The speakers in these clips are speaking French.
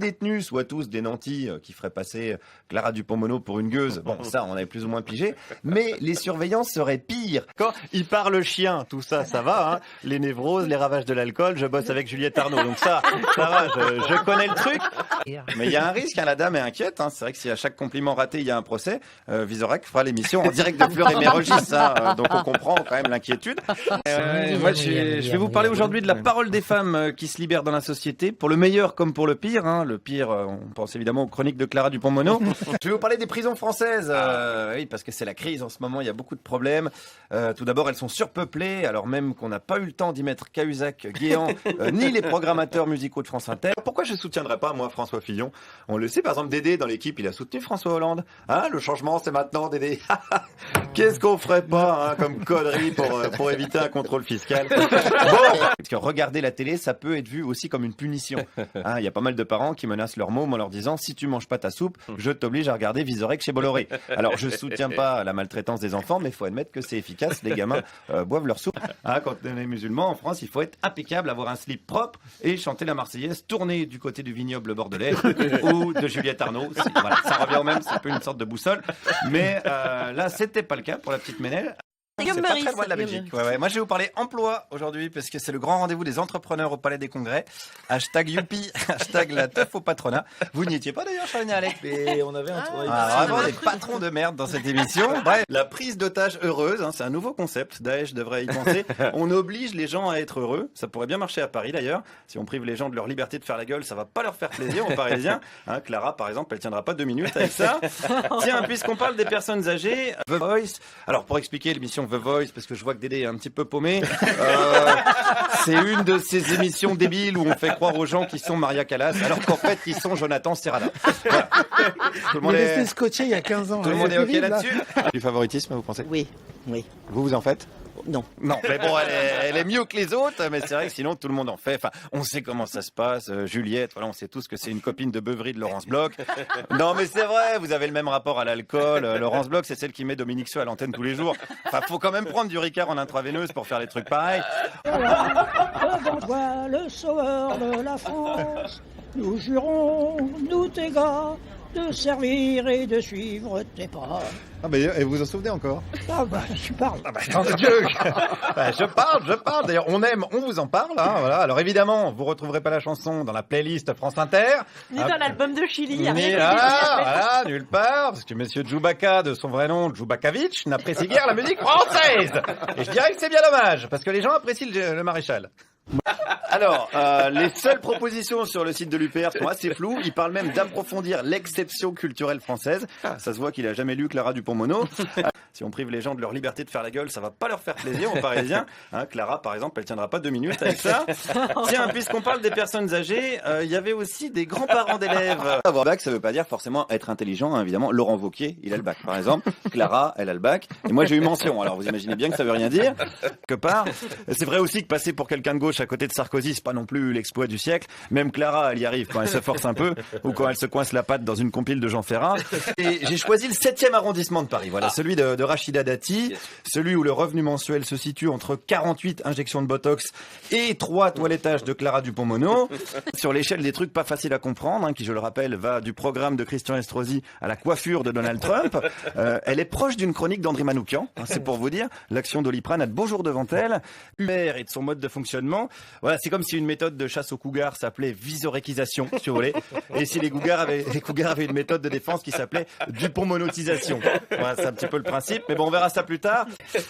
détenus soient tous des nantis qui feraient passer Clara Dupont-Moreau pour une gueuse. Bon, ça, on avait plus ou moins pigé. Mais les surveillances seraient pires. Quand il parle chien, tout ça, ça va. Hein. Les névroses, les ravages de l'alcool, je bosse avec Juliette Arnaud. Donc ça va, je connais le truc. Mais il y a un risque, hein, la dame est inquiète. Hein. C'est vrai que si à chaque compliment raté, il y a un procès, Vizorek fera l'émission en direct de Fleur et Mérogis. Hein. Donc on comprend quand même l'inquiétude. Moi, je vais vous parler aujourd'hui de la parole des femmes qui se libèrent dans la société, pour le meilleur comme pour le pire. Hein. Le pire, on pense évidemment aux chroniques de Clara Dupont-Moreau. Je vais vous parler des prisons françaises. Oui, parce que c'est la crise en ce moment, il y a beaucoup de problèmes. Tout d'abord, elles sont surpeuplées, alors même qu'on n'a pas eu le temps d'y mettre Cahuzac, Guéant, ni les programmateurs musicaux de France Inter. Pourquoi je ne soutiendrais pas, moi, François Fillon? On le sait, par exemple, Dédé, dans l'équipe, il a soutenu François Hollande. Hein, le changement, c'est maintenant, Dédé. Qu'est-ce qu'on ferait pas, hein, comme connerie pour éviter un contrôle fiscal? Bon, parce que regarder la télé, ça peut être vu aussi comme une punition. Hein, y a pas mal de parents qui menacent leur môme en leur disant, si tu manges pas ta soupe, je t'oblige à regarder Vizorek chez Bolloré. Alors, je soutiens pas la maltraitance des enfants, mais il faut admettre que c'est efficace. Les gamins boivent leur soupe. Hein, quand on est musulman en France, il faut être impeccable, avoir un slip propre et chanter la Marseillaise, tourner du côté du vignoble bordelais ou de Juliette Arnaud. Voilà, ça revient au même, c'est un peu une sorte de boussole. Mais là, c'était pas le cas pour la petite Ménel. C'est pas très loin de la Belgique. Ouais. Moi, je vais vous parler emploi aujourd'hui parce que c'est le grand rendez-vous des entrepreneurs au Palais des Congrès. Hashtag youpi, hashtag la teuf au patronat. Vous n'y étiez pas d'ailleurs, Charline et Alex? Mais on avait un tournoi. Vraiment des patrons de merde dans cette émission. Bref, la prise d'otage heureuse, hein, c'est un nouveau concept. Daesh devrait y penser. On oblige les gens à être heureux. Ça pourrait bien marcher à Paris d'ailleurs. Si on prive les gens de leur liberté de faire la gueule, ça va pas leur faire plaisir aux Parisiens. Hein, Clara, par exemple, elle tiendra pas 2 minutes avec ça. Tiens, puisqu'on parle des personnes âgées, The Voice. Alors, pour expliquer l'émission The Voice, parce que je vois que Dédé est un petit peu paumé. C'est une de ces émissions débiles où on fait croire aux gens qu'ils sont Maria Callas, alors qu'en fait, ils sont Jonathan Serrada. Voilà. Tout le monde est resté scotché il y a 15 ans. Tout le monde est OK là-dessus. Du favoritisme, vous pensez? Oui. Vous en faites? Non. Non, mais bon, elle est mieux que les autres, mais c'est vrai que sinon tout le monde en fait. Enfin, on sait comment ça se passe. Juliette, voilà, on sait tous que c'est une copine de beuverie de Laurence Bloch. Non, mais c'est vrai, vous avez le même rapport à l'alcool. Laurence Bloch, c'est celle qui met Dominique Seux à l'antenne tous les jours. Enfin, faut quand même prendre du Ricard en intraveineuse pour faire les trucs pareils. Devant toi, le sauveur de la France, nous jurons, nous tes gars, de servir et de suivre tes pas. Ah bah, et vous en souvenez encore? Ah bah, tu parles. Ah bah, je parle. D'ailleurs, on aime, on vous en parle. Hein, voilà. Alors évidemment, vous retrouverez pas la chanson dans la playlist France Inter. Ni dans l'album de Chili. Ni là, nulle part. Parce que monsieur Djoubaka, de son vrai nom, Djoubakavitch, n'apprécie guère la musique française. Et je dirais que c'est bien dommage, parce que les gens apprécient le maréchal. Alors, les seules propositions sur le site de l'UPR sont assez floues. Il parle même d'approfondir l'exception culturelle française. Ça se voit qu'il a jamais lu Clara Dupont-Moreau. Si on prive les gens de leur liberté de faire la gueule, ça va pas leur faire plaisir aux Parisiens. Hein, Clara, par exemple, elle tiendra pas 2 minutes avec ça. Tiens, puisqu'on parle des personnes âgées, il y avait aussi des grands-parents d'élèves. Avoir bac, ça veut pas dire forcément être intelligent, hein, évidemment. Laurent Wauquiez, il a le bac, par exemple. Clara, elle a le bac. Et moi, j'ai eu mention. Alors, vous imaginez bien que ça veut rien dire. Que part. C'est vrai aussi que passer pour quelqu'un de gauche à côté de Sarkozy, c'est pas non plus l'exploit du siècle. Même Clara, elle y arrive quand elle se force un peu ou quand elle se coince la patte dans une compile de Jean Ferrat. Et j'ai choisi le 7e arrondissement de Paris. Voilà, celui de Rachida Dati, celui où le revenu mensuel se situe entre 48 injections de Botox et 3 toilettages de Clara Dupont-Moreau. Sur l'échelle des trucs pas faciles à comprendre, hein, qui, je le rappelle, va du programme de Christian Estrosi à la coiffure de Donald Trump. Elle est proche d'une chronique d'André Manoukian, hein, c'est pour vous dire. L'action d'Oliprane a de beaux jours devant elle. Humeur et de son mode de fonctionnement. Voilà, c'est comme si une méthode de chasse aux cougars s'appelait visoréquisation, si vous voulez. Et si les cougars avaient une méthode de défense qui s'appelait Dupont-monotisation. Voilà, c'est un petit peu le principe. Mais bon, on verra ça plus tard.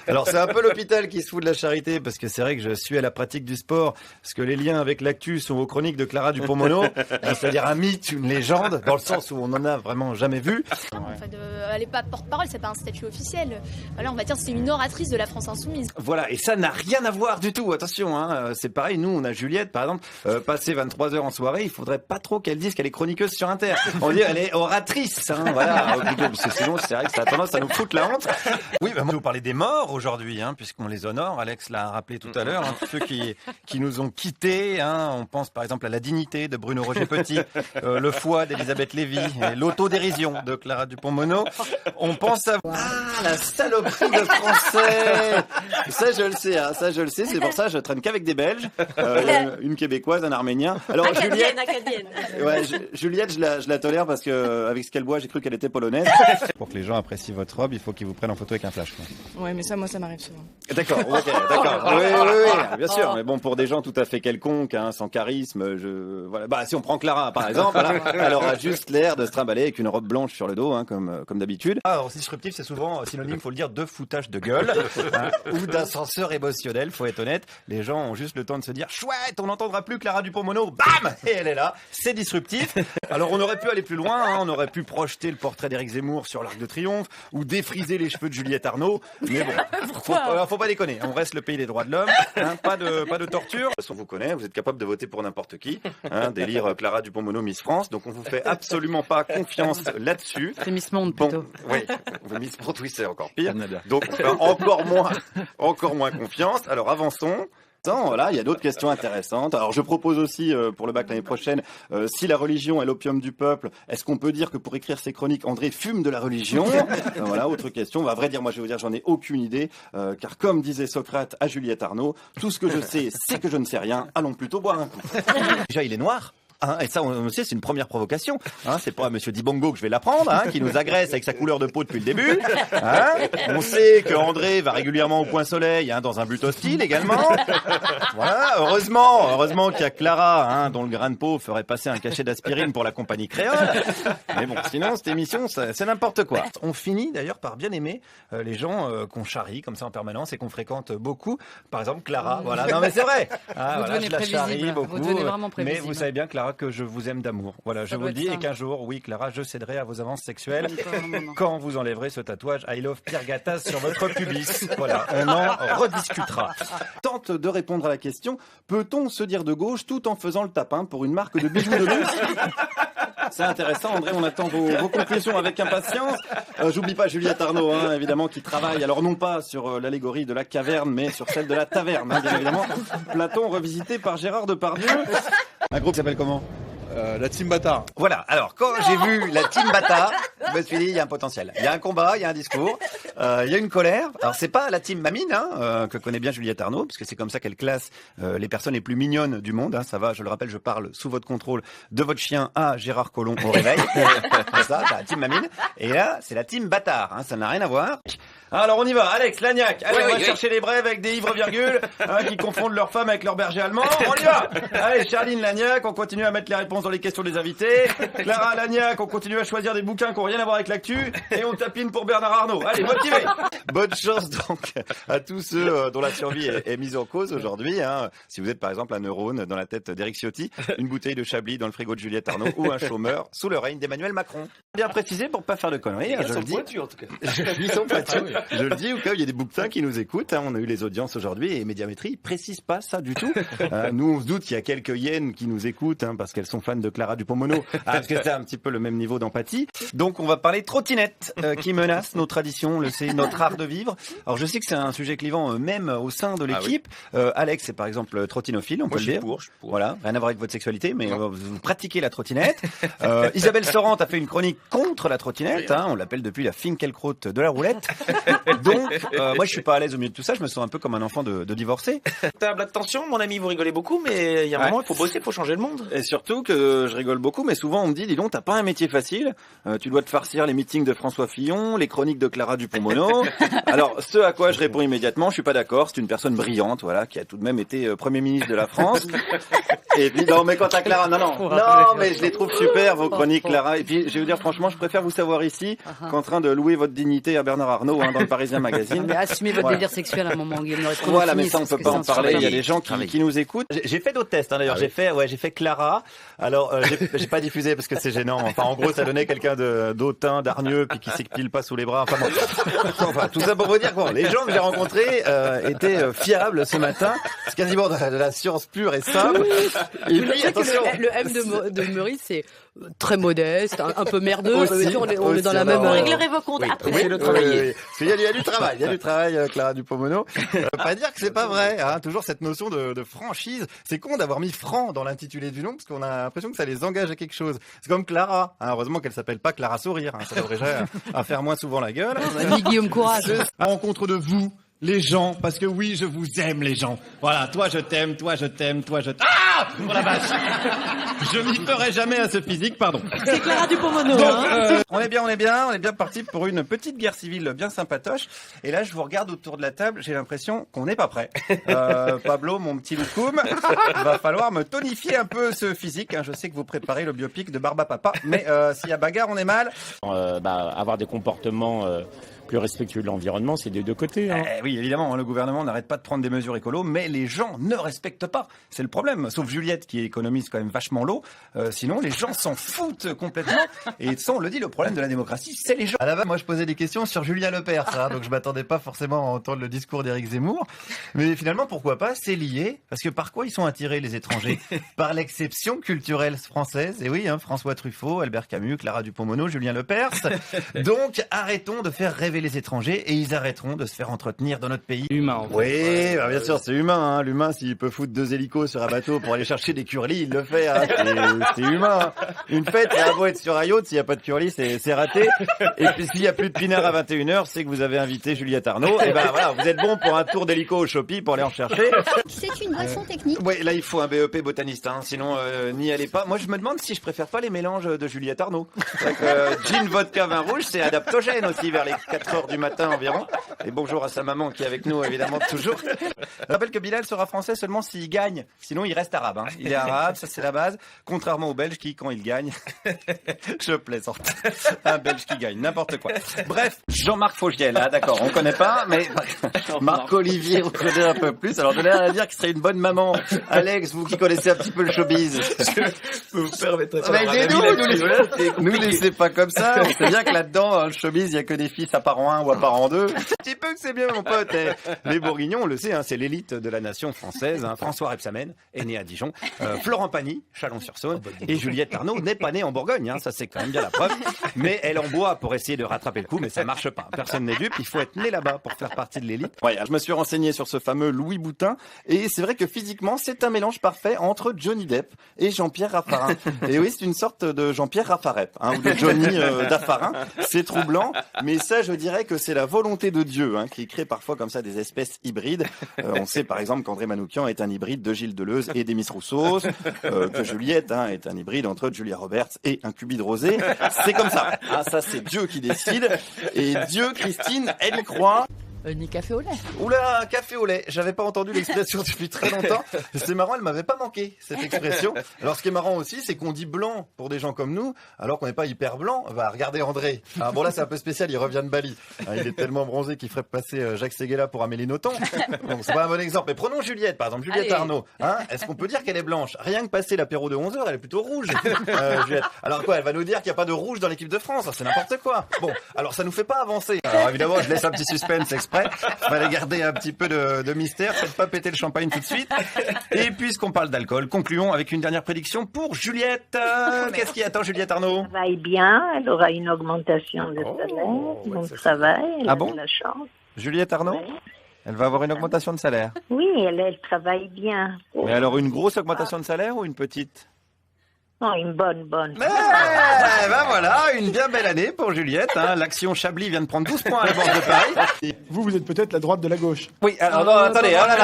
Alors, c'est un peu l'hôpital qui se fout de la charité, parce que c'est vrai que je suis à la pratique du sport, parce que les liens avec l'actu sont aux chroniques de Clara Dupont-Moreau. C'est-à-dire un mythe, une légende, dans le sens où on en a vraiment jamais vu. Enfin, elle n'est pas porte-parole, c'est pas un statut officiel. Voilà, on va dire que c'est une oratrice de la France insoumise. Voilà, et ça n'a rien à voir du tout, attention, hein. C'est pareil, nous on a Juliette par exemple, passer 23 heures en soirée, il faudrait pas trop qu'elle dise qu'elle est chroniqueuse sur Inter. On dit elle est oratrice, hein, voilà, parce que sinon c'est vrai que ça a tendance à nous foutre la honte. Oui, bah, moi je vais vous parler des morts aujourd'hui, hein, puisqu'on les honore, Alex l'a rappelé tout à l'heure, hein, tous ceux qui nous ont quittés, hein, on pense par exemple à la dignité de Bruno Roger Petit, le foie d'Elisabeth Lévy, et l'autodérision de Clara Dupont-Moreau. On pense à la saloperie de français. Ça je le sais, hein, c'est pour ça que je traîne qu'avec des Belges. Belge, une Québécoise, un Arménien. Alors Acadienne. Ouais, Juliette, je la tolère parce que avec ce qu'elle boit, j'ai cru qu'elle était polonaise. Pour que les gens apprécient votre robe, il faut qu'ils vous prennent en photo avec un flash. Ouais, mais ça, moi, ça m'arrive souvent. D'accord, ok, d'accord. Oui, bien sûr. Mais bon, pour des gens tout à fait quelconques, hein, sans charisme, voilà. Bah, si on prend Clara, par exemple, voilà, elle aura juste l'air de se trimballer avec une robe blanche sur le dos, hein, comme d'habitude. Alors, disruptif, c'est souvent synonyme, faut le dire, de foutage de gueule, hein, ou d'ascenseur émotionnel, faut être honnête. Les gens ont juste le temps de se dire, chouette, on n'entendra plus Clara Dupont-Mono, bam, et elle est là. C'est disruptif. Alors, on aurait pu aller plus loin, hein, on aurait pu projeter le portrait d'Éric Zemmour sur l'Arc de Triomphe, ou défriser les cheveux de Juliette Arnaud. Mais bon, faut pas déconner. On reste le pays des droits de l'homme, hein, pas de torture. On vous connaît, vous êtes capable de voter pour n'importe qui, hein, d'élire Clara Dupont-Mono Miss France. Donc on vous fait absolument pas confiance là-dessus. C'est Miss Monde plutôt. Bon, oui, Miss Monde, oui, c'est encore pire. Donc encore moins confiance. Alors avançons. Voilà, il y a d'autres questions intéressantes. Alors je propose aussi pour le bac l'année prochaine, si la religion est l'opium du peuple, est-ce qu'on peut dire que pour écrire ses chroniques, André fume de la religion? Voilà, autre question. À vrai dire, moi je vais vous dire, j'en ai aucune idée, car comme disait Socrate à Juliette Arnaud, tout ce que je sais, c'est que je ne sais rien. Allons plutôt boire un coup. Déjà, il est noir. Hein, et ça, on sait, c'est une première provocation. Hein, c'est pas à Monsieur Dibongo que je vais l'apprendre, hein, qui nous agresse avec sa couleur de peau depuis le début. Hein, on sait que André va régulièrement au Point Soleil, hein, dans un but hostile également. Voilà, heureusement qu'il y a Clara, hein, dont le grain de peau ferait passer un cachet d'aspirine pour la compagnie créole. Mais bon, sinon, cette émission, c'est n'importe quoi. On finit d'ailleurs par bien aimer les gens qu'on charrie comme ça en permanence et qu'on fréquente beaucoup. Par exemple, Clara. Voilà, non mais c'est vrai. Ah, vous devenez je la charrie beaucoup. Vous devenez vraiment prévisible. Mais vous savez bien, Clara, que je vous aime d'amour. Voilà, je vous le dis, et qu'un jour, oui, Clara, je céderai à vos avances sexuelles quand vous enlèverez ce tatouage I love Pierre Gattaz sur votre pubis. Voilà, on en rediscutera. Tente de répondre à la question, peut-on se dire de gauche tout en faisant le tapin pour une marque de bijoux de luxe? C'est intéressant, André, on attend vos conclusions avec impatience. J'oublie pas Juliette Arnaud, hein, évidemment, qui travaille, alors non pas sur l'allégorie de la caverne, mais sur celle de la taverne, hein, bien évidemment. Platon revisité par Gérard Depardieu. Un groupe qui s'appelle comment? La Team Bâtard. Voilà, alors quand j'ai vu la Team Bâtard, je me suis dit, il y a un potentiel. Il y a un combat, il y a un discours, il y a une colère. Alors c'est pas la Team Mamine, hein, que connaît bien Juliette Arnaud, parce que c'est comme ça qu'elle classe les personnes les plus mignonnes du monde. Hein, ça va, je le rappelle, je parle sous votre contrôle de votre chien à Gérard Collomb au réveil. Ça, c'est la Team Mamine. Et là, c'est la Team Bâtard, hein, ça n'a rien à voir. Alors on y va, Alex, Lagnac, allez, on va chercher les brèves avec des ivres-virgules hein, qui confondent leurs femmes avec leurs bergers allemands. On y va. Allez, Charline Lagnac, on continue à mettre les réponses dans les questions des invités. Clara Lagnac, on continue à choisir des bouquins qui n'ont rien à voir avec l'actu. Et on tapine pour Bernard Arnault. Allez, motivés. Bonne chance donc à tous ceux dont la survie est mise en cause aujourd'hui. Hein. Si vous êtes par exemple un neurone dans la tête d'Éric Ciotti, une bouteille de Chablis dans le frigo de Juliette Arnaud ou un chômeur sous le règne d'Emmanuel Macron. Bien précisé pour pas faire de conneries. Ils sont pointus en tout cas. Ils sont pointus. Je le dis au cas où il y a des bouquetins qui nous écoutent. Hein. On a eu les audiences aujourd'hui et Médiamétrie précise pas ça du tout. Nous, on se doute qu'il y a quelques hyènes qui nous écoutent hein, parce qu'elles sont fans de Clara Dupont-Mono. Parce que c'est un petit peu le même niveau d'empathie. Donc, on va parler trottinette qui menace nos traditions, notre art de vivre. Alors, je sais que c'est un sujet clivant même au sein de l'équipe. Ah oui. Alex, c'est par exemple trottinophile, on peut le dire. Je suis pour. Voilà, rien à voir avec votre sexualité, mais vous pratiquez la trottinette. Isabelle Sorante a fait une chronique contre la trottinette. Hein, on l'appelle depuis la Finkielkraut de la roulette. Donc, moi, je suis pas à l'aise au milieu de tout ça. Je me sens un peu comme un enfant de divorcé. Table attention, mon ami, vous rigolez beaucoup, mais il y a un moment, il faut bosser, il faut changer le monde. Et surtout que je rigole beaucoup, mais souvent on me dit, dis donc, t'as pas un métier facile. Tu dois te farcir les meetings de François Fillon, les chroniques de Clara Dupont-Mono. Alors, ce à quoi je réponds immédiatement, je suis pas d'accord. C'est une personne brillante, voilà, qui a tout de même été Premier ministre de la France. Et puis, non, mais quant à Clara, non, mais je les trouve super, vos chroniques, Clara. Et puis, je vais vous dire, franchement, je préfère vous savoir ici qu'en train de louer votre dignité à Bernard Arnault, hein, dans le Parisien Magazine. Mais assumez votre délire sexuel à un moment, Guillaume. Voilà, mais ça, on peut pas en parler. Il y a des gens qui nous écoutent. J'ai fait d'autres tests, hein, d'ailleurs. J'ai fait Clara. Alors, j'ai pas diffusé parce que c'est gênant. Enfin, en gros, ça donnait quelqu'un d'autant, d'hargneux, puis qui s'expile pas sous les bras. Enfin, bon. Enfin, tout ça pour vous dire que bon, les gens que j'ai rencontrés étaient fiables ce matin. C'est quasiment de la science pure et simple. Et puis, attention. Le M de Meurice, c'est très modeste, un peu merdeux. Aussi, on est dans la même. Vous réglerez vos comptes après. Oui, le travail. Il y a du travail, Clara Dupont-Mono. Pas dire que c'est pas vrai. Hein. Toujours cette notion de franchise. C'est con d'avoir mis franc dans l'intitulé du nom parce qu'on a l'impression que ça les engage à quelque chose. C'est comme Clara. Hein. Heureusement qu'elle s'appelle pas Clara Sourire. Hein. Ça devrait à faire moins souvent la gueule. Guillaume Courage. À rencontre de vous. Les gens, parce que oui, je vous aime, les gens. Voilà, toi je t'aime, toi je t'aime, toi je t'aime. Ah! Oh la vache! Je m'y ferai jamais à ce physique, pardon. C'est Clara Dupont-Mono. On est bien parti pour une petite guerre civile bien sympatoche. Et là, je vous regarde autour de la table, j'ai l'impression qu'on n'est pas prêt. Pablo, mon petit loukoum, va falloir me tonifier un peu ce physique. Hein. Je sais que vous préparez le biopic de Barba Papa, mais s'il y a bagarre, on est mal. Avoir des comportements plus respectueux de l'environnement, c'est des deux côtés. Hein. Oui, évidemment, hein, le gouvernement n'arrête pas de prendre des mesures écolo, mais les gens ne respectent pas. C'est le problème. Sauf Juliette qui économise quand même vachement l'eau. Sinon, les gens s'en foutent complètement. Et ça, on le dit, le problème de la démocratie, c'est les gens. À la base, moi, je posais des questions sur Julien Lepers, hein, donc je m'attendais pas forcément à entendre le discours d'Éric Zemmour. Mais finalement, pourquoi pas? C'est lié. Parce que par quoi ils sont attirés, les étrangers? Par l'exception culturelle française. Et oui, hein, François Truffaut, Albert Camus, Clara Dupont-Mono, Julien Lepers. Donc, arrêtons de faire rêver les étrangers et ils arrêteront de se faire entretenir dans notre pays. Humain, en fait. Oui, bien sûr, c'est humain. Hein. L'humain, s'il peut foutre 2 hélicos sur un bateau pour aller chercher des curlis, il le fait. Hein. C'est humain. Hein. Une fête, ça a beau être sur un yacht, s'il n'y a pas de curlis, c'est raté. Et puis s'il n'y a plus de pinard à 21h, c'est que vous avez invité Juliette Arnaud. Et ben voilà, vous êtes bon pour un tour d'hélico au Shopee pour aller en chercher. C'est une boisson technique. Oui, là il faut un BEP botaniste, hein. Sinon n'y allez pas. Moi je me demande si je préfère pas les mélanges de Juliette Arnaud. Gin, vodka, vin rouge, c'est adaptogène aussi vers les 4h du matin environ. Et bonjour à sa maman qui est avec nous évidemment toujours. Je rappelle que Bilal sera français seulement s'il gagne. Sinon il reste arabe. Hein. Il est arabe, ça c'est la base. Contrairement aux Belges qui, quand ils gagnent, je plaisante. Un Belge qui gagne, n'importe quoi. Bref, Jean-Marc Faugiel, hein, d'accord, on connaît pas, mais Marc-Olivier, on connaît un peu plus. Alors, je l'air à dire qu'il serait une bonne maman. Alex, vous qui connaissez un petit peu le showbiz. Vous permettrez de Nous laissez pas comme ça. On sait bien que là-dedans, dans le showbiz, il y a que des fils à parent 1 ou à parent 2. Un petit peu que c'est bien, mon pote. Les Bourguignons, on le sait, hein, c'est l'élite de la nation française. Hein. François Rebsamen est né à Dijon. Florent Pagny, Chalon-sur-Saône. Et Juliette Arnaud n'est pas née en Bourgogne. Hein. Ça, c'est quand même bien la preuve. Mais elle en boit pour essayer de rattraper le coup, mais ça marche pas. Personne n'est dupe. Il faut être né là-bas pour faire partie de l'élite. Ouais, je me suis renseigné sur ce fameux Louis Boutin. Et c'est vrai que physiquement, c'est un mélange parfait entre Johnny Depp et Jean-Pierre Raffarin. Et oui, c'est une sorte de Jean-Pierre Raffarep, hein, ou de Johnny Daffarin. C'est troublant, mais ça, je dirais que c'est la volonté de Dieu, hein, qui crée parfois comme ça des espèces hybrides. On sait par exemple qu'André Manoukian est un hybride de Gilles Deleuze et d'Émis Rousseau, que Juliette est un hybride entre Julia Roberts et un cubi de rosé. C'est comme ça. Hein, ça, c'est Dieu qui décide. Et Dieu, Christine, elle y croit. Ni café au lait. Oula, café au lait. J'avais pas entendu l'expression depuis très longtemps. C'est marrant, elle m'avait pas manqué, cette expression. Alors, ce qui est marrant aussi, c'est qu'on dit blanc pour des gens comme nous, alors qu'on n'est pas hyper blanc. Bah, regardez André. Ah, bon, là, c'est un peu spécial, il revient de Bali. Ah, il est tellement bronzé qu'il ferait passer Jacques Séguéla pour Amélie Nothomb. Donc, c'est pas un bon exemple. Mais prenons Juliette, par exemple, Juliette Arnaud. Hein, est-ce qu'on peut dire qu'elle est blanche? Rien que passer l'apéro de 11h, elle est plutôt rouge. Juliette. Alors quoi, elle va nous dire qu'il n'y a pas de rouge dans l'équipe de France? C'est n'importe quoi. Bon, alors ça nous fait pas avancer. Alors évidemment, je laisse un petit suspense exprès. Fallait garder un petit peu de mystère, faites pas péter le champagne tout de suite. Et puisqu'on parle d'alcool, concluons avec une dernière prédiction pour Juliette. Qu'est-ce qui attend Juliette Arnaud? Elle travaille bien, elle aura une augmentation de salaire, donc travaille, elle a de la chance. Juliette Arnaud? Oui. Elle va avoir une augmentation de salaire. Oui, elle travaille bien. Mais alors une grosse augmentation de salaire ou une petite? Non, une bonne. Ben voilà, une bien belle année pour Juliette. Hein. L'action Chablis vient de prendre 12 points à la Bourse de Paris. Vous êtes peut-être la droite de la gauche. Oui, alors non, attendez, oh là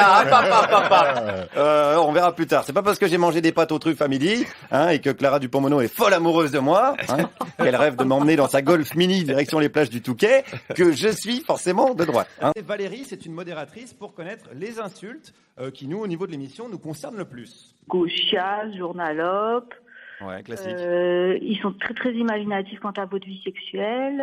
là, on verra plus tard. C'est pas parce que j'ai mangé des pâtes aux truffes à midi, hein, et que Clara Dupont-Mono est folle amoureuse de moi, hein, qu'elle rêve de m'emmener dans sa Golf Mini direction les plages du Touquet, que je suis forcément de droite. Hein. Valérie, c'est une modératrice pour connaître les insultes qui, nous, au niveau de l'émission, nous concernent le plus. Gauchia, journalope. Ouais, classique. Ils sont très très imaginatifs quant à votre vie sexuelle.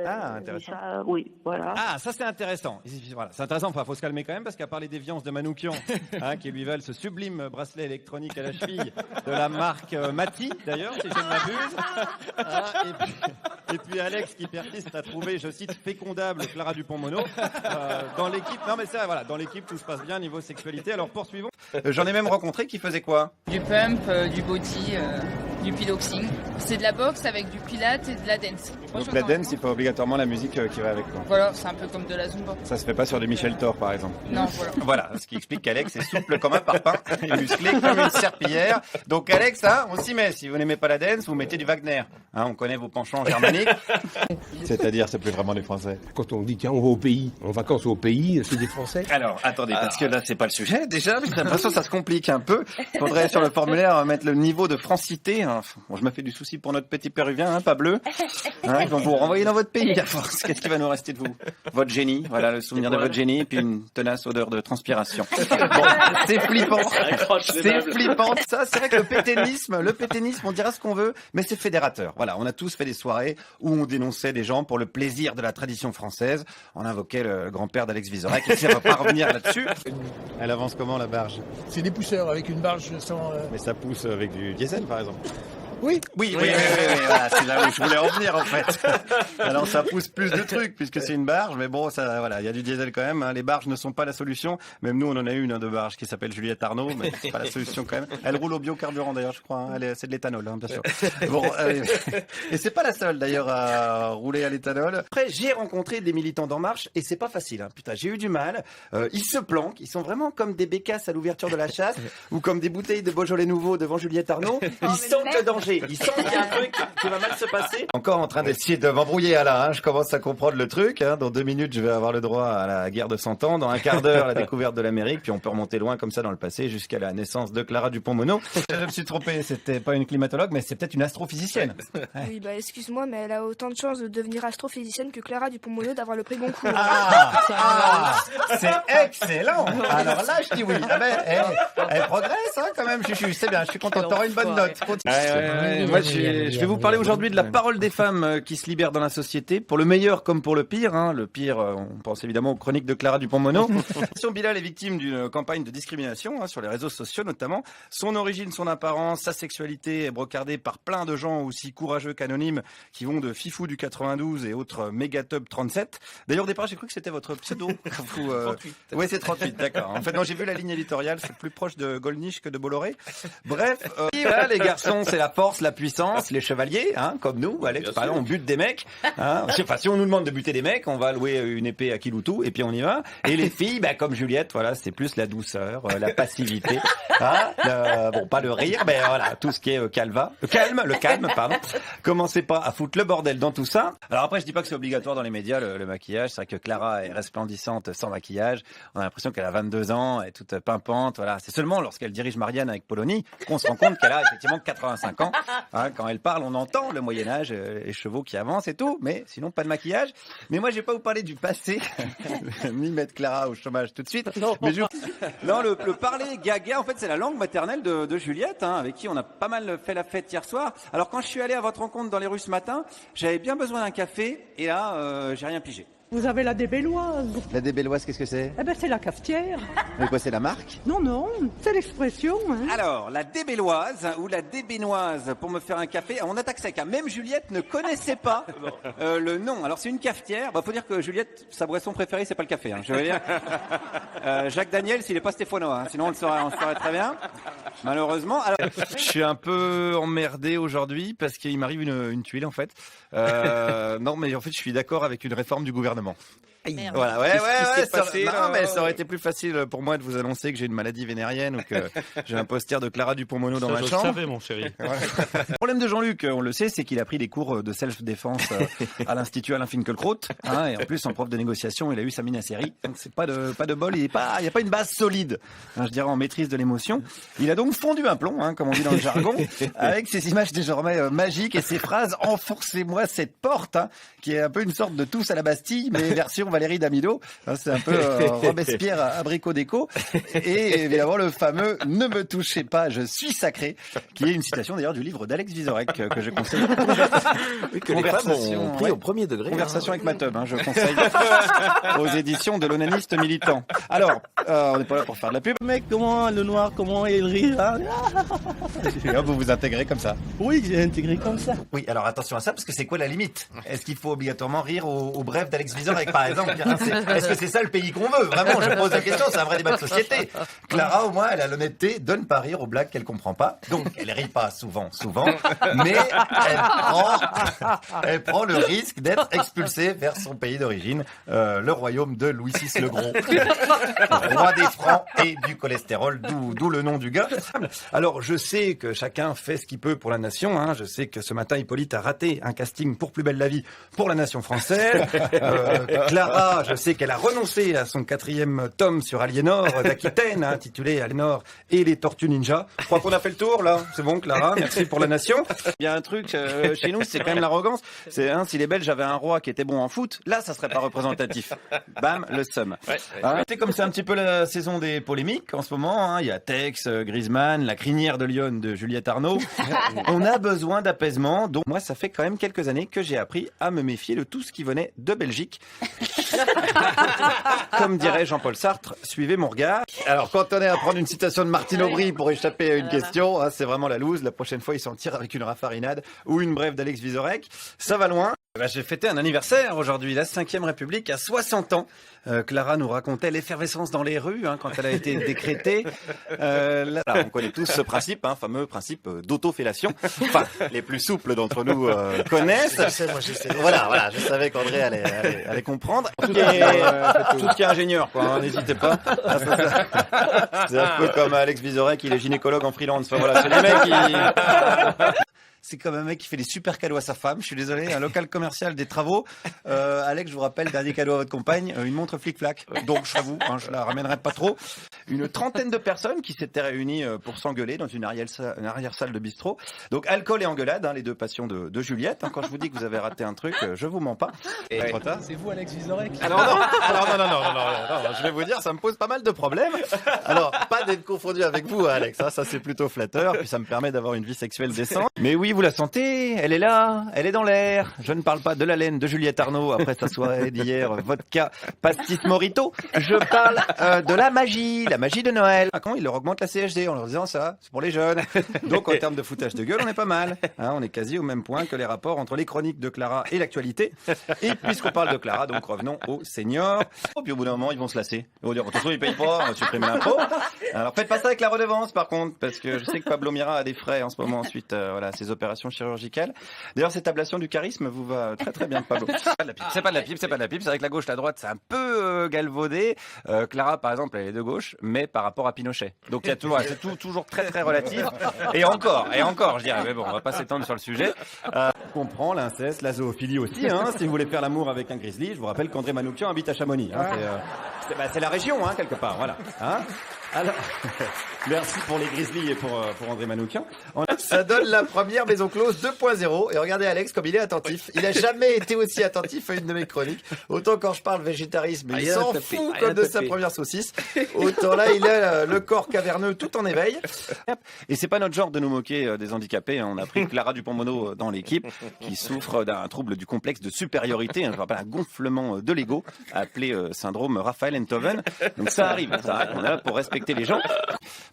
Intéressant. Ça, oui, voilà. Ah, ça c'est intéressant. Voilà, c'est intéressant. Enfin, faut se calmer quand même parce qu'à part les déviances de Manoukian, hein, qui lui valent ce sublime bracelet électronique à la cheville de la marque Mati, d'ailleurs, si je ne m'abuse. Et puis Alex qui persiste à trouver, je cite, fécondable Clara Dupont-Mono. Dans l'équipe, non mais ça, voilà, dans l'équipe tout se passe bien niveau sexualité. Alors poursuivons. J'en ai même rencontré qui faisait quoi? Du pump, du body. Du piloxing. C'est de la boxe avec du pilate et de la dance. Donc la dance, il faut obligatoirement la musique qui va avec, quoi. Voilà, c'est un peu comme de la zumba. Ça se fait pas sur du Michel Thor, par exemple. Non, voilà. Voilà, ce qui explique qu'Alex est souple comme un parpaing et musclé comme une serpillière. Donc Alex, hein, on s'y met. Si vous n'aimez pas la dance, vous mettez du Wagner. Hein, on connaît vos penchants germaniques. C'est-à-dire, c'est plus vraiment des Français. Quand on dit tiens, on va au pays, en vacances au pays, c'est des Français. Alors, attendez, parce que là, c'est pas le sujet déjà. J'ai l'impression que ça se complique un peu. Faudrait sur le formulaire mettre le niveau de francité. Hein. Bon, je me fais du souci pour notre petit Péruvien, hein, pas bleu. Hein, ils vont vous renvoyer dans votre pays à force. Qu'est-ce qui va nous rester de vous? Votre génie, voilà le souvenir de votre génie, et puis une tenace odeur de transpiration. Bon, c'est flippant. C'est flippant. Ça, c'est vrai que le pétainisme, on dira ce qu'on veut, mais c'est fédérateur. Voilà, on a tous fait des soirées où on dénonçait des gens pour le plaisir de la tradition française. On invoquait le grand-père d'Alex Vizorek, et ça va pas revenir là-dessus. Elle avance comment, la barge? C'est des pousseurs avec une barge sans... Mais ça pousse avec du diesel, par exemple. Oui. Oui, voilà, c'est là où je voulais en venir, en fait. Alors, ça pousse plus de trucs, puisque c'est une barge, mais bon, ça, voilà, il y a du diesel quand même, hein. Les barges ne sont pas la solution. Même nous, on en a une, de barge qui s'appelle Juliette Arnaud, mais c'est pas la solution quand même. Elle roule au biocarburant, d'ailleurs, je crois, hein. C'est de l'éthanol, hein, bien sûr. Bon, et c'est pas la seule, d'ailleurs, à rouler à l'éthanol. Après, j'ai rencontré des militants d'En Marche, et c'est pas facile, hein. Putain, j'ai eu du mal. Ils se planquent, ils sont vraiment comme des bécasses à l'ouverture de la chasse, ou comme des bouteilles de Beaujolais nouveau devant Juliette Arnaud. Ils sentent le danger. Ils sentent qu'il y a un truc qui va mal se passer. Encore en train d'essayer de m'embrouiller, Alain, hein. Je commence à comprendre le truc, hein. Dans 2 minutes, je vais avoir le droit à la guerre de 100 ans. Dans un quart d'heure, la découverte de l'Amérique. Puis on peut remonter loin comme ça dans le passé jusqu'à la naissance de Clara Dupont-Moreau. Je me suis trompé, c'était pas une climatologue, mais c'est peut-être une astrophysicienne. Ouais. Oui, bah excuse-moi, mais elle a autant de chances de devenir astrophysicienne que Clara Dupont-Moreau d'avoir le prix Goncourt. C'est excellent. Alors là, je dis oui. Ah ben, elle progresse, hein, quand même. C'est bien, je suis content. T'auras une bonne note. Moi, je vais vous parler aujourd'hui de la parole des femmes qui se libèrent dans la société, pour le meilleur comme pour le pire. Hein. Le pire, on pense évidemment aux chroniques de Clara Dupont-Moreau. Bilal est victime d'une campagne de discrimination, hein, sur les réseaux sociaux notamment. Son origine, son apparence, sa sexualité est brocardée par plein de gens aussi courageux qu'anonymes qui vont de Fifou du 92 et autres Megatub 37. D'ailleurs, au départ, j'ai cru que c'était votre pseudo. 38. Oui, c'est 38, d'accord. En fait, non, j'ai vu la ligne éditoriale, c'est plus proche de Gollnisch que de Bolloré. Bref, voilà, les garçons, c'est la force, la puissance, les chevaliers, hein, comme nous, Alex, par exemple, on bute des mecs. Hein. Enfin, si on nous demande de buter des mecs, on va louer une épée à Kiloutou et puis on y va. Et les filles, bah, comme Juliette, voilà, c'est plus la douceur, la passivité. Hein, bon, pas le rire, mais voilà, tout ce qui est le calme, pardon. Commencez pas à foutre le bordel dans tout ça. Alors après, je dis pas que c'est obligatoire dans les médias, le maquillage. C'est vrai que Clara est resplendissante sans maquillage. On a l'impression qu'elle a 22 ans, elle est toute pimpante, voilà. C'est seulement lorsqu'elle dirige Marianne avec Polony qu'on se rend compte qu'elle a effectivement 85 ans. Hein, quand elle parle, on entend le Moyen-Âge, les chevaux qui avancent et tout, mais sinon pas de maquillage. Mais moi, je vais pas vous parler du passé, ni mettre Clara au chômage tout de suite. Non, mais non, le parler gaga, en fait, c'est la langue maternelle de Juliette, hein, avec qui on a pas mal fait la fête hier soir. Alors quand je suis allé à votre rencontre dans les rues ce matin, j'avais bien besoin d'un café, et là, j'ai rien pigé. Vous avez la Débelloise. La Débelloise, qu'est-ce que c'est? Eh ben, c'est la cafetière. Mais quoi, c'est la marque? Non, c'est l'expression. Hein. Alors, la Débelloise ou la Débénoise pour me faire un café. On attaque sec. Hein. Même Juliette ne connaissait pas le nom. Alors, c'est une cafetière. Bah, faut dire que Juliette, sa boisson préférée, c'est pas le café. Hein. Je veux dire. Jacques Daniel, s'il est pas stéphanois. Hein. Sinon, on le saurait très bien. Malheureusement. Alors, je suis un peu emmerdé aujourd'hui parce qu'il m'arrive une tuile, en fait. Non, mais en fait, je suis d'accord avec une réforme du gouvernement. Voilà, ouais, mais ça aurait été plus facile pour moi de vous annoncer que j'ai une maladie vénérienne ou que j'ai un poster de Clara Dupont-Moreau dans ma chambre. Je savais, mon chéri. Ouais. Le problème de Jean-Luc, on le sait, c'est qu'il a pris des cours de self-défense à l'Institut Alain Finkielkraut, hein, et en plus, en prof de négociation, il a eu sa mini-série. Donc c'est pas de bol, il n'y a pas une base solide, hein, je dirais, en maîtrise de l'émotion. Il a donc fondu un plomb, hein, comme on dit dans le jargon, avec ses images désormais magiques et ses phrases « Enforcez-moi cette porte hein, », qui est un peu une sorte de tous à la Bastille, mais version Valérie Damido. C'est un peu Robespierre abricot déco. Et évidemment, le fameux « Ne me touchez pas, je suis sacré », qui est une citation d'ailleurs du livre d'Alex Vizorek, que je conseille. Oui, que les femmes ont pris au premier degré. Conversation avec ma teub, hein, je conseille aux éditions de l'onaniste militant. Alors, on n'est pas là pour faire de la pub. Mec, comment le noir, comment il rit hein. Vous vous intégrez comme ça? Oui, j'ai intégré comme ça. Oui, alors attention à ça, parce que c'est quoi la limite? Est-ce qu'il faut obligatoirement rire au bref d'Alex Vizorek, par exemple? donc, hein, est-ce que c'est ça le pays qu'on veut? Vraiment, je pose la question, c'est un vrai débat de société. Clara, au moins, elle a l'honnêteté de ne pas rire aux blagues qu'elle comprend pas. Donc, elle rit pas souvent, mais elle prend le risque d'être expulsée vers son pays d'origine, le royaume de Louis VI le Gros, roi des francs et du cholestérol, d'où le nom du gars. Alors, je sais que chacun fait ce qu'il peut pour la nation, hein. Je sais que ce matin, Hippolyte a raté un casting pour Plus belle la vie pour la nation française. Clara, je sais qu'elle a renoncé à son 4e tome sur Aliénor d'Aquitaine, intitulé Aliénor et les Tortues Ninja. Je crois qu'on a fait le tour, là. C'est bon, Clara, merci pour la nation. Il y a un truc chez nous, c'est quand même l'arrogance. C'est si les Belges avaient un roi qui était bon en foot, là, ça serait pas représentatif. Bam, le seum. C'est comme c'est un petit peu la saison des polémiques en ce moment. Hein. Il y a Tex, Griezmann, la crinière de Lyon de Juliette Arnaud. On a besoin d'apaisement. Donc moi, ça fait quand même quelques années que j'ai appris à me méfier de tout ce qui venait de Belgique. Comme dirait Jean-Paul Sartre, suivez mon regard. Alors, quand on est à prendre une citation de Martine Aubry pour échapper à une question, hein, c'est vraiment la loose. La prochaine fois, il s'en tire avec une raffarinade ou une brève d'Alex Vizorek. Ça va loin. J'ai fêté un anniversaire aujourd'hui. La 5e République a 60 ans. Clara nous racontait l'effervescence dans les rues hein, quand elle a été décrétée. Là, on connaît tous ce principe, hein, fameux principe d'autofellation. Enfin, les plus souples d'entre nous connaissent. Je sais. Voilà, je savais qu'André allait comprendre. Tout ce qui est ingénieur, quoi. Hein, n'hésitez pas. C'est un peu comme Alex Vizorek, il est gynécologue en freelance. Enfin voilà, c'est les mecs qui... C'est comme un mec qui fait des super cadeaux à sa femme. Je suis désolé, un local commercial des travaux. Alex, je vous rappelle, dernier cadeau à votre compagne, une montre flic-flac. Donc, j'avoue, hein, je la ramènerai pas trop. Une trentaine de personnes qui s'étaient réunies pour s'engueuler dans une arrière-salle de bistrot. Donc, alcool et engueulade, hein, les deux passions de Juliette. Hein. Quand je vous dis que vous avez raté un truc, je vous mens pas. Et trop tard. C'est vous, Alex Vizorek? Alors non, je vais vous dire, ça me pose pas mal de problèmes. Alors, pas d'être confondu avec vous, Alex. Hein, ça, c'est plutôt flatteur. Puis ça me permet d'avoir une vie sexuelle décente. Mais oui, vous la sentez, elle est là, elle est dans l'air. Je ne parle pas de l'haleine de Juliette Arnaud après sa soirée d'hier, vodka, pastis mojito. Je parle de la magie de Noël. Quand ils leur augmentent la CSG en leur disant ça, c'est pour les jeunes. Donc en termes de foutage de gueule, on est pas mal. Hein, on est quasi au même point que les rapports entre les chroniques de Clara et l'actualité. Et puisqu'on parle de Clara, donc revenons aux seniors. Et puis au bout d'un moment, ils vont se lasser. Ils vont dire, attention, ils payent pas, on va supprimer l'impôt. Alors faites pas ça avec la redevance par contre, parce que je sais que Pablo Mira a des frais en ce moment suite à ses opérations chirurgicales. D'ailleurs, cette ablation du charisme vous va très très bien, Pablo. C'est pas de la pipe. C'est vrai que la gauche, la droite, c'est un peu galvaudé. Clara, par exemple, elle est de gauche, mais par rapport à Pinochet. Donc il y a toujours très très relatif. Et encore, je dirais. Mais bon, on va pas s'étendre sur le sujet. On comprend l'inceste, la zoophilie aussi. Hein, si vous voulez faire l'amour avec un grizzly, je vous rappelle qu'André Manoukian habite à Chamonix. Hein, c'est la région, hein, quelque part. Voilà. Hein. Alors, merci pour les Grizzlies et pour André Manoukian. Ça donne la première Maison Close 2.0. Et regardez Alex comme il est attentif. Il a jamais été aussi attentif à une de mes chroniques. Autant quand je parle végétarisme, il s'en fout comme de sa première saucisse. Autant là, il a le corps caverneux tout en éveil. Et c'est pas notre genre de nous moquer des handicapés. On a pris Clara Dupont-Mono dans l'équipe qui souffre d'un trouble du complexe de supériorité. Je rappelle un gonflement de l'ego appelé syndrome Raphaël Enthoven. Donc ça arrive. On est là pour respecter les gens.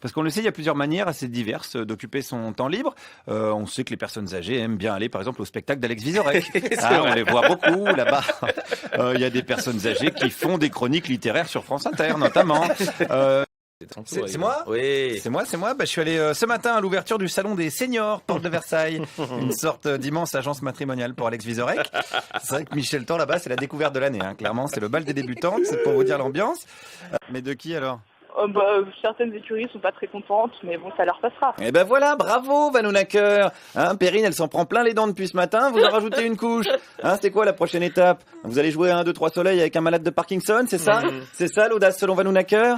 Parce qu'on le sait, il y a plusieurs manières assez diverses d'occuper son temps libre. On sait que les personnes âgées aiment bien aller, par exemple, au spectacle d'Alex Vizorek. On les voit beaucoup là-bas. Il y a des personnes âgées qui font des chroniques littéraires sur France Inter, notamment. C'est moi? Oui. C'est moi. Bah, je suis allé ce matin à l'ouverture du salon des seniors, porte de Versailles. Une sorte d'immense agence matrimoniale pour Alex Vizorek. C'est vrai que Michel Tan, là-bas, c'est la découverte de l'année. Hein. Clairement, c'est le bal des débutantes. C'est pour vous dire l'ambiance. Mais de qui alors? Certaines écuries sont pas très contentes, mais bon, ça leur passera. Et ben voilà, bravo Vanounacker. Hein, Perrine, elle s'en prend plein les dents depuis ce matin, vous en rajoutez une couche. Hein, c'est quoi la prochaine étape? Vous allez jouer à 1, 2, 3 soleils avec un malade de Parkinson, c'est ça? C'est ça l'audace selon Vanounacker?